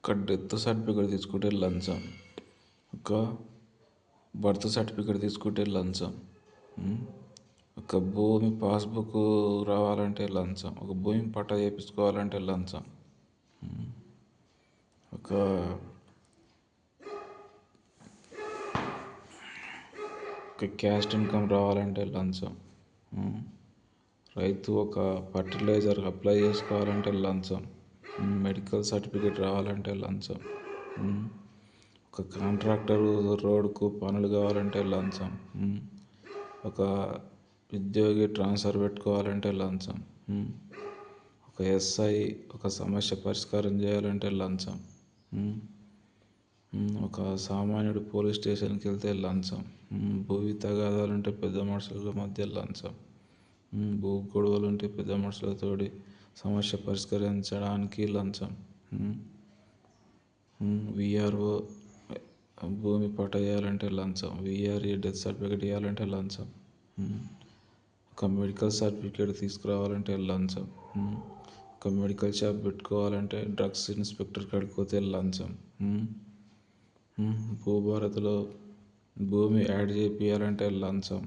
ఒక death certificate తీసుకుంటే లంచం, ఒక బర్త్ సర్టిఫికేట్ తీసుకుంటే లంచం, ఒక భూమి పాస్బుక్ రావాలంటే లంచం, ఒక భూమి పట్టా చేయించుకోవాలంటే లంచం, ఒక క్యాస్ట్ ఇన్కమ్ రావాలంటే లంచం, రైతు ఒక ఫర్టిలైజర్ అప్లై చేసుకోవాలంటే లంచం, మెడికల్ సర్టిఫికేట్ రావాలంటే లంచం, ఒక కాంట్రాక్టర్ రోడ్కు పనులు కావాలంటే లంచం, ఒక ఉద్యోగి ట్రాన్స్ఫర్ పెట్టుకోవాలంటే లంచం, ఒక ఎస్ఐ ఒక సమస్య పరిష్కారం చేయాలంటే లంచం, ఒక సామాన్యుడు పోలీస్ స్టేషన్కి వెళ్తే లంచం, భూమి తగాదాలుంటే పెద్ద మనుషుల మధ్య లంచం, భూ గొడవలుంటే పెద్ద మనుషులతోటి సమస్య పరిష్కరించడానికి లంచం, విఆర్ఓ భూమి పట్టా ఇవ్వాలంటే లంచం, విఆర్ఏ డెత్ సర్టిఫికేట్ ఇవ్వాలంటే లంచం, ఒక మెడికల్ సర్టిఫికేట్ తీసుకురావాలంటే లంచం, ఒక మెడికల్ షాప్ పెట్టుకోవాలంటే డ్రగ్స్ ఇన్స్పెక్టర్ కాడికి పోతే లంచం, భూభారతిలో భూమి యాడ్ చేయించాలంటే లంచం,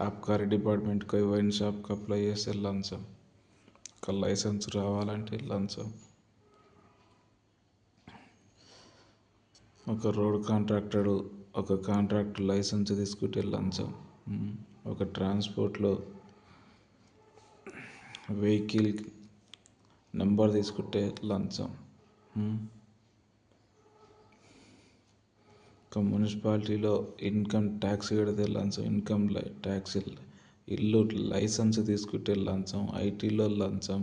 ఆబ్కారీ డిపార్ట్మెంట్కి వైన్ షాప్కి అప్లై చేస్తే లంచం, ఒక లైసెన్స్ రావాలంటే లంచం, ఒక రోడ్ కాంట్రాక్టర్ ఒక కాంట్రాక్ట్ లైసెన్స్ తీసుకుంటే లంచం, ఒక ట్రాన్స్పోర్ట్లో వెహికల్ నెంబర్ తీసుకుంటే లంచం, ఒక మున్సిపాలిటీలో ఇన్కమ్ ట్యాక్స్ కడితే లంచం, ఇన్కమ్ ట్యాక్స్, ఇల్లు లైసెన్స్ తీసుకుంటే లంచం, ఐటీలో లంచం,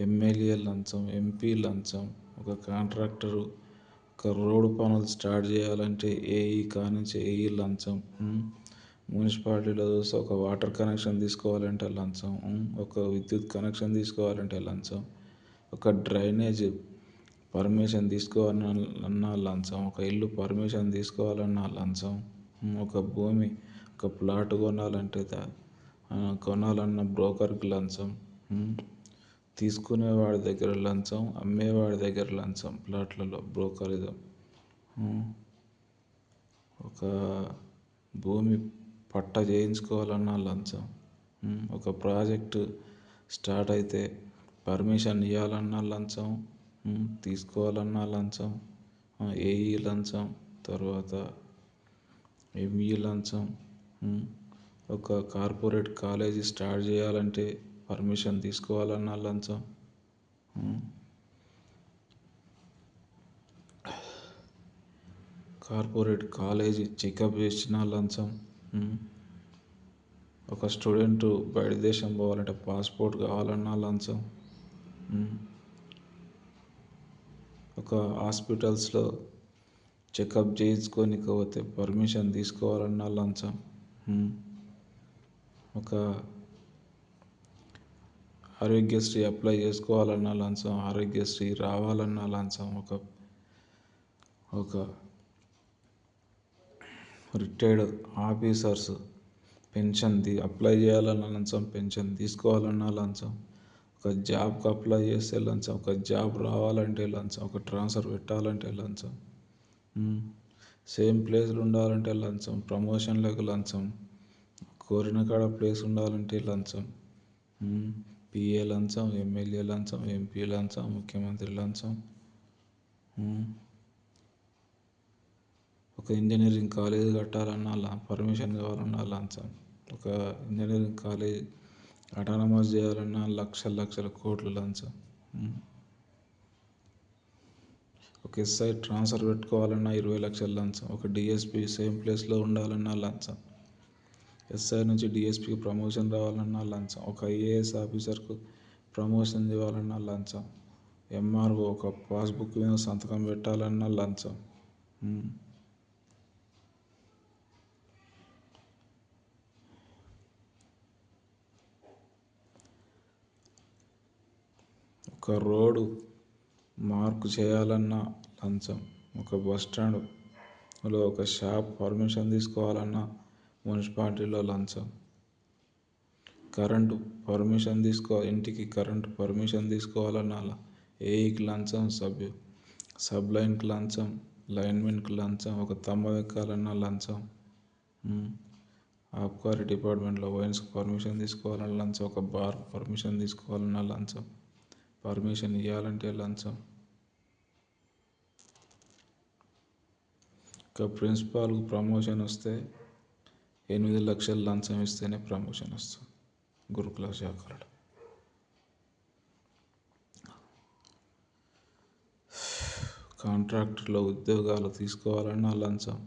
ఎమ్మెల్యే లంచం, ఎంపీ లంచం, ఒక కాంట్రాక్టరు ఒక రోడ్డు పనులు స్టార్ట్ చేయాలంటే ఏఈ కానించి ఏఈ లంచం, మున్సిపాలిటీలో చూస్తే ఒక వాటర్ కనెక్షన్ తీసుకోవాలంటే లంచం, ఒక విద్యుత్ కనెక్షన్ తీసుకోవాలంటే లంచం, ఒక డ్రైనేజ్ పర్మిషన్ తీసుకోవాలన్నా లంచం, ఒక ఇల్లు పర్మిషన్ తీసుకోవాలన్నా లంచం, ఒక భూమి ఒక ప్లాట్ కొనాలన్న బ్రోకర్కి లంచం, తీసుకునేవాడి దగ్గర లంచం, అమ్మేవాడి దగ్గర లంచం, ప్లాట్లలో బ్రోకరిజం, ఒక భూమి పట్టా చేయించుకోవాలన్నా లంచం, ఒక ప్రాజెక్టు స్టార్ట్ అయితే పర్మిషన్ ఇవ్వాలన్నా లంచం, తీసుకోవాలన్నా లంచం, ఏఈ లంచం, తర్వాత ఎంఈ లంచం, ఒక కార్పొరేట్ కాలేజీ స్టార్ట్ చేయాలంటే పర్మిషన్ తీసుకోవాలన్నా లంచం, కార్పొరేట్ కాలేజీ చెకప్ చేసిన లంచం, ఒక స్టూడెంట్ బయట దేశం పోవాలంటే పాస్పోర్ట్ కావాలన్నా లంచం, ఒక హాస్పిటల్స్లో చెకప్ చేయించుకోనికి పోతే పర్మిషన్ తీసుకోవాలన్నా లంచం, ఒక ఆరోగ్యశ్రీ అప్లై చేసుకోవాలన్నా లంచం, ఆరోగ్యశ్రీ రావాలన్నా లంచం, ఒక రిటైర్డ్ ఆఫీసర్స్ పెన్షన్ అప్లై చేయాలన్నా లంచం, పెన్షన్ తీసుకోవాలన్నా లంచం, ఒక జాబ్కి అప్లై చేస్తే లంచం, ఒక జాబ్ రావాలంటే లంచం, ఒక ట్రాన్స్ఫర్ పెట్టాలంటే లంచం, సేమ్ ప్లేస్లో ఉండాలంటే లంచం, ప్రమోషన్లకు లంచం, కోరిన కాడ ప్లేస్ ఉండాలంటే లంచం, పిఏ లంచం, ఎమ్మెల్యే లంచం, ఎంపీ లంచం, ముఖ్యమంత్రి లంచం, ఒక ఇంజనీరింగ్ కాలేజ్ కట్టాలన్నా పర్మిషన్ కావాలన్నా లంచం, ఒక ఇంజనీరింగ్ కాలేజ్ అటానమస్ చేయాలన్నా లక్షల కోట్లు లంచం, ఒక ఎస్ఐ ట్రాన్స్ఫర్ పెట్టుకోవాలన్నా 20 లక్షల లంచం, ఒక డిఎస్పి సేమ్ ప్లేస్లో ఉండాలన్నా లంచం, ఎస్ఐ నుంచి డిఎస్పికి ప్రమోషన్ రావాలన్నా లంచం, ఒక ఐఏఎస్ ఆఫీసర్కు ప్రమోషన్ ఇవ్వాలన్నా లంచం, ఎంఆర్ఓ ఒక పాస్బుక్ మీద సంతకం పెట్టాలన్నా లంచం, ఒక రోడ్డు మార్కు చేయాలన్నా లంచం, ఒక బస్ స్టాండ్లో ఒక షాప్ పర్మిషన్ తీసుకోవాలన్నా మున్సిపాలిటీలో లంచం, కరెంటు పర్మిషన్ ఇంటికి కరెంటు పర్మిషన్ తీసుకోవాలన్నా ఏఈకి లంచం, సబ్ లైన్కి లంచం, లైన్మెన్కి లంచం, ఒక స్తంభం ఎక్కాలన్నా లంచం. ఆబ్కారీ డిపార్ట్మెంట్లో వైన్స్కి పర్మిషన్ తీసుకోవాలన్నా లంచం, ఒక బార్ పర్మిషన్ తీసుకోవాలన్నా లంచం, పర్మిషన్ ఇవ్వాలంటే లంచం. ఒక ప్రిన్సిపాల్కు ప్రమోషన్ వస్తే 8 లక్షలు లంచం ఇస్తేనే ప్రమోషన్ వస్తుంది గురుకుల శాఖలో. కాంట్రాక్టర్లో ఉద్యోగాలు తీసుకోవాలన్నా లంచం.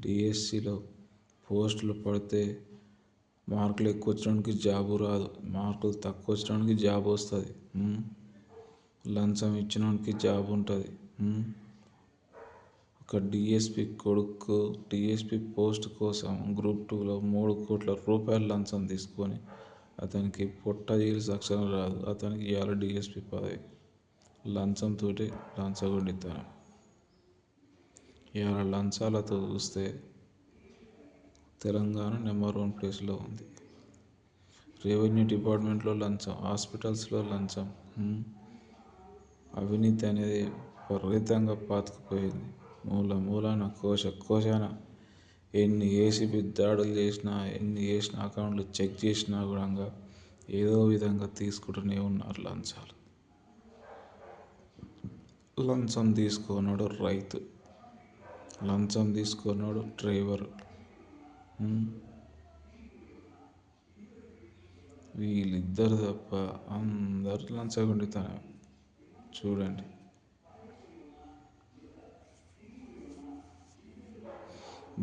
డిఎస్సిలో పోస్టులు పడితే మార్కులు ఎక్కువ వచ్చినోడికి జాబు రాదు, మార్కులు తక్కువ వచ్చినోడికి జాబ్ వస్తుంది. లంచం ఇచ్చినోడికి జాబ్ ఉంటుంది. ఒక డిఎస్పి కొడుకు డిఎస్పి పోస్ట్ కోసం గ్రూప్ 2లో 3 కోట్ల రూపాయలు లంచం తీసుకొని అతనికి పొట్ట జీల్స్ అక్షరం రాదు, అతనికి ఇవాళ డిఎస్పి పదవి. లంచంతో లంచగొండితనం. ఇవాళ లంచాలతో చూస్తే తెలంగాణ నెంబర్ 1 ప్లేస్లో ఉంది. రెవెన్యూ డిపార్ట్మెంట్లో లంచం, హాస్పిటల్స్లో లంచం. అవినీతి అనేది విపరీతంగా పాతుకుపోయింది. మూలాన కోశాన ఎన్ని ఏసీబీ దాడులు చేసినా, ఎన్ని చేసిన అకౌంట్లు చెక్ చేసినా కూడా ఏదో విధంగా తీసుకుంటూనే ఉన్నారు లంచాలు. లంచం తీసుకున్నాడు రైతు, లంచం తీసుకున్నాడు డ్రైవర్. వీళ్ళిద్దరు తప్ప అందరు లంచగొండితనం. చూడండి,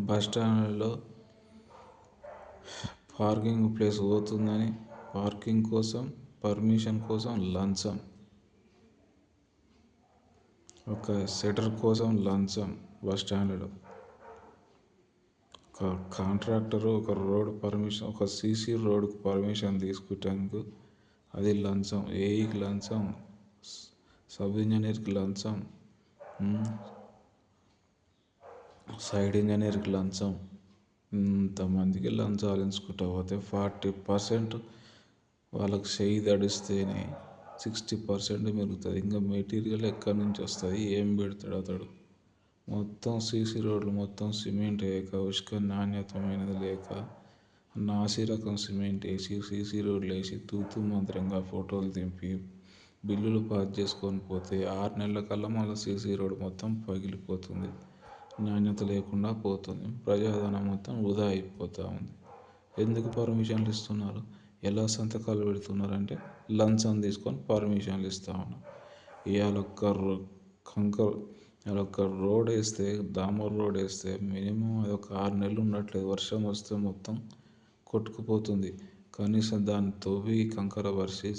బస్టాండ్లో పార్కింగ్ ప్లేస్ పోతుందని పార్కింగ్ కోసం పర్మిషన్ కోసం లంచం, ఒక షట్టర్ కోసం లంచం. బస్టాండ్లో ఒక కాంట్రాక్టరు ఒక రోడ్ పర్మిషన్, ఒక సీసీ రోడ్కు పర్మిషన్ తీసుకుంటేందుకు అది లంచం. ఏఈకి లంచం, సబ్ ఇంజనీర్కి లంచం, సైడ్ ఇంజనీర్కి లంచం. ఇంతమందికి లంచాలు ఎంచుకుంటూ పోతే 40% వాళ్ళకి చేయి తడిస్తేనే 60% మిగులుతుంది. ఇంకా మెటీరియల్ ఎక్కడి నుంచి వస్తుంది, ఏం పెడతాడు అతడు? మొత్తం సీసీ రోడ్లు మొత్తం సిమెంట్ వేయక, ఇసుక నాణ్యతమైనది లేక, నాసి రకం సిమెంట్ వేసి సీసీ రోడ్లు వేసి తూతూ మంత్రంగా ఫోటోలు దింపి బిల్లులు పాస్ చేసుకొని పోతే 6 నెలల కల్లా మళ్ళీ సీసీ రోడ్ మొత్తం పగిలిపోతుంది, నాణ్యత లేకుండా పోతుంది. ప్రజాధనం మొత్తం వృధా అయిపోతూ ఉంది. ఎందుకు పర్మిషన్లు ఇస్తున్నారు? ఎలా సంతకాలు పెడుతున్నారు అంటే లంచం తీసుకొని పర్మిషన్లు ఇస్తూ ఉన్నారు. ఇవాళ ఒక రోడ్ వేస్తే, డామర్ రోడ్ వేస్తే మినిమం అది ఒక 6 నెలలు ఉండట్లేదు. వర్షం వస్తే మొత్తం కొట్టుకుపోతుంది. కనీసం దాన్ని తవ్వి కంకర పరిచి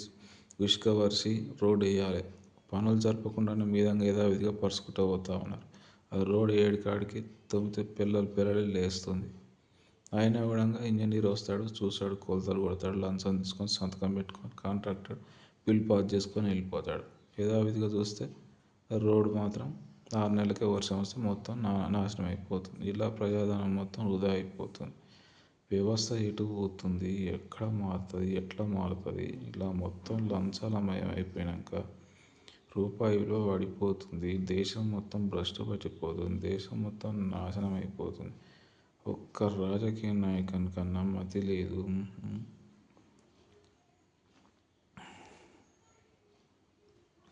ఇసుక పరిచి రోడ్ వేయాలి. పనులు జరపకుండానే మీదంగా యథావిధిగా పరుచుకుంటూ పోతూ ఉన్నారు. అది రోడ్ ఏడికాడికి తవ్వితే పిల్లలు లేస్తుంది. అయినా కూడా ఇంజనీర్ వస్తాడు, చూస్తాడు, కొలతలు కొడతాడు, లంచం తీసుకొని సంతకం పెట్టుకొని కాంట్రాక్టర్ బిల్ పాస్ చేసుకొని వెళ్ళిపోతాడు. యథావిధిగా చూస్తే రోడ్డు మాత్రం 6 నెలలకే వర్షం వస్తే మొత్తం నాశనం అయిపోతుంది. ఇలా ప్రజాధనం మొత్తం వృధా అయిపోతుంది. వ్యవస్థ ఎటు పోతుంది, ఎక్కడ మారుతుంది, ఎట్లా మారుతుంది? ఇలా మొత్తం లంచాలమయం అయిపోయాక రూపాయి విలువ పడిపోతుంది. దేశం మొత్తం భ్రష్టు పట్టిపోతుంది. దేశం మొత్తం నాశనం అయిపోతుంది. ఒక్క రాజకీయ నాయకుని కన్నా మతి లేదు.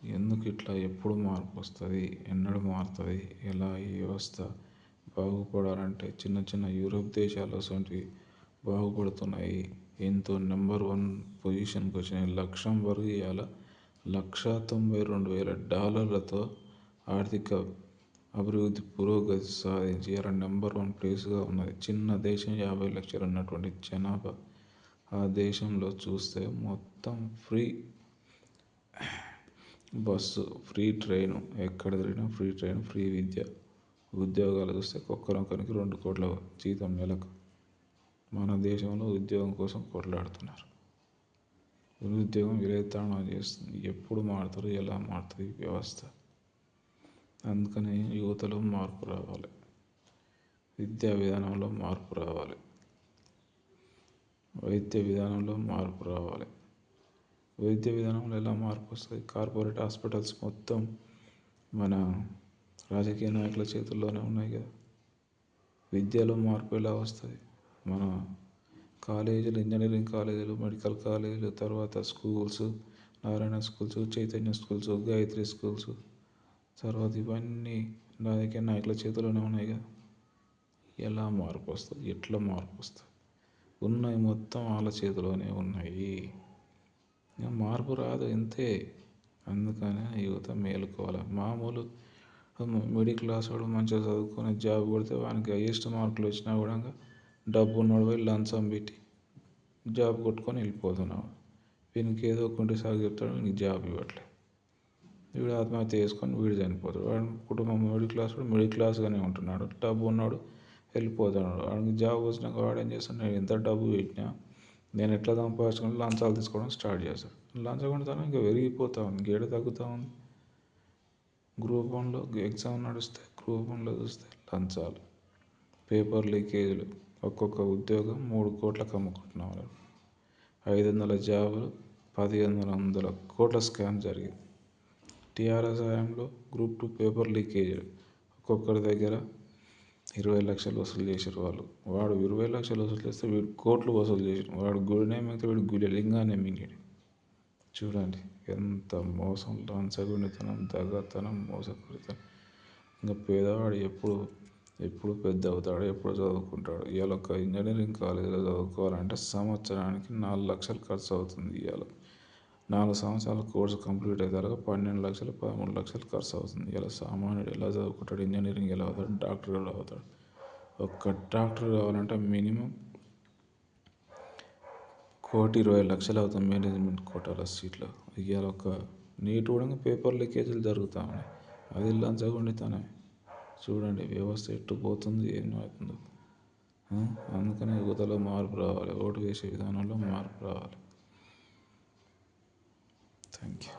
ఎందుకు ఇట్లా? ఎప్పుడు మార్పు వస్తుంది? ఎన్నడూ మారుతుంది? ఎలా ఈ వ్యవస్థ బాగుపడాలంటే చిన్న చిన్న యూరోప్ దేశాలు అసొంటివి బాగుపడుతున్నాయి. ఎంతో నెంబర్ 1 పొజిషన్కి వచ్చినాయి. లక్సెంబర్గ్ ఇవాళ $192,000 ఆర్థిక అభివృద్ధి పురోగతి సాధించి ఇలా నెంబర్ 1 ప్లేస్గా ఉన్నది. చిన్న దేశం, 50 లక్షలు ఉన్నటువంటి జనాభా. ఆ దేశంలో చూస్తే మొత్తం ఫ్రీ బస్సు, ఫ్రీ ట్రైను, ఎక్కడ తిరిగినా ఫ్రీ ట్రైన్, ఫ్రీ విద్య. ఉద్యోగాలు చూస్తే ఒక్కొక్కరికి 2 కోట్ల జీతం నెలకు. మన దేశంలో ఉద్యోగం కోసం కొట్లాడుతున్నారు. నిరుద్యోగం విలేతాళం చేస్తుంది. ఎప్పుడు మారుతారు? ఎలా మారుతుంది ఈ వ్యవస్థ? అందుకని యువతలో మార్పు రావాలి, విద్యా విధానంలో మార్పు రావాలి. వైద్య విధానంలో మార్పు రావాలి. వైద్య విధానంలో ఎలా మార్పు వస్తుంది? కార్పొరేట్ హాస్పిటల్స్ మొత్తం మన రాజకీయ నాయకుల చేతుల్లోనే ఉన్నాయి కదా. విద్యలో మార్పు ఎలా వస్తుంది? మన కాలేజీలు, ఇంజనీరింగ్ కాలేజీలు, మెడికల్ కాలేజీలు, తర్వాత schools, Narayana schools, Chaitanya schools, Gayatri schools, తర్వాత ఇవన్నీ రాజకీయ నాయకుల చేతిలోనే ఉన్నాయి కదా. ఎలా మార్పు వస్తుంది? ఎట్లా మార్పు వస్తుంది? ఉన్నాయి మొత్తం వాళ్ళ చేతిలోనే ఉన్నాయి. మార్పు రాదు, ఇంతే. అందుకనే యువత మేలుకోవాలి. మామూలు మిడిల్ క్లాస్ వాడు మంచిగా చదువుకొని జాబ్ కొడితే వానికి హైయెస్ట్ మార్కులు వచ్చినా కూడా డబ్బు ఉన్నవాడు పోయి లంచం పెట్టి జాబ్ కొట్టుకొని వెళ్ళిపోతున్నాడు. వీనికి ఏదో ఒకటి సాగు చెప్తాడు, వీనికి జాబ్ ఇవ్వట్లేదు. వీడు ఆత్మహత్య చేసుకొని వీడు చనిపోతాడు. వాడి కుటుంబం మిడిల్ క్లాస్గానే ఉంటున్నాడు. డబ్బు ఉన్నాడు వెళ్ళిపోతున్నాడు. వాడికి జాబ్ వచ్చినాక వాడు ఏం చేస్తాడు? నేను ఎంత డబ్బు పెట్టినా నేను ఎట్లా సంపాదించుకొని లంచాలు తీసుకోవడం స్టార్ట్ చేస్తాడు. లంచగొండితనం ఇంకా పెరిగిపోతా ఉంది, గేడ తగ్గుతూ ఉంది. గ్రూప్ 1లో ఎగ్జామ్ నడుస్తే గ్రూప్ 1లో చూస్తే లంచాలు, పేపర్ లీకేజీలు, ఒక్కొక్క ఉద్యోగం 3 కోట్లకు అమ్ముకుంటున్నారు. 500 జాబులు 1500 కోట్ల స్కామ్ జరిగింది. టీఆర్ఎస్ హయాంలో గ్రూప్ 2 పేపర్ లీకేజీలు ఒక్కొక్కరి దగ్గర 20 లక్షలు వసూలు చేసారు వాళ్ళు. వాడు 20 లక్షలు వసూలు చేస్తే వీడు కోట్లు వసూలు చేసాడు. వాడు గుడినే మింగితే వీడు గుడి లింగాన్ని మింగాడు. చూడండి ఎంత మోసం, లంచగొండితనం, దగతనం, మోసపూరితనం. ఇంకా పేదవాడు ఎప్పుడు పెద్ద అవుతాడు, ఎప్పుడు చదువుకుంటాడు? ఇవాళ ఒక ఇంజనీరింగ్ కాలేజీలో చదువుకోవాలంటే సంవత్సరానికి 4 లక్షలు ఖర్చు అవుతుంది. ఇవాళ 4 సంవత్సరాల కోర్సు కంప్లీట్ అయ్యేదాకా 12 లక్షలు 13 లక్షలు ఖర్చు అవుతుంది. ఇలా సామాన్యుడు ఎలా చదువుకుంటాడు? ఇంజనీరింగ్ ఎలా అవుతాడు? డాక్టర్ ఎలా అవుతాడు? ఒక్క డాక్టర్ కావాలంటే మినిమం 1,20,00,000 అవుతుంది మేనేజ్మెంట్ కోటాలో సీట్లు. ఇవాళ ఒక నీట్ కూడా పేపర్ లీకేజీలు జరుగుతూ ఉన్నాయి. అది లంచగొండితనమే. చూడండి వ్యవస్థ ఎట్టు పోతుంది, ఏమవుతుందో. అందుకనే యువతలో మార్పు రావాలి, ఓటు వేసే విధానంలో మార్పు రావాలి. Thank you.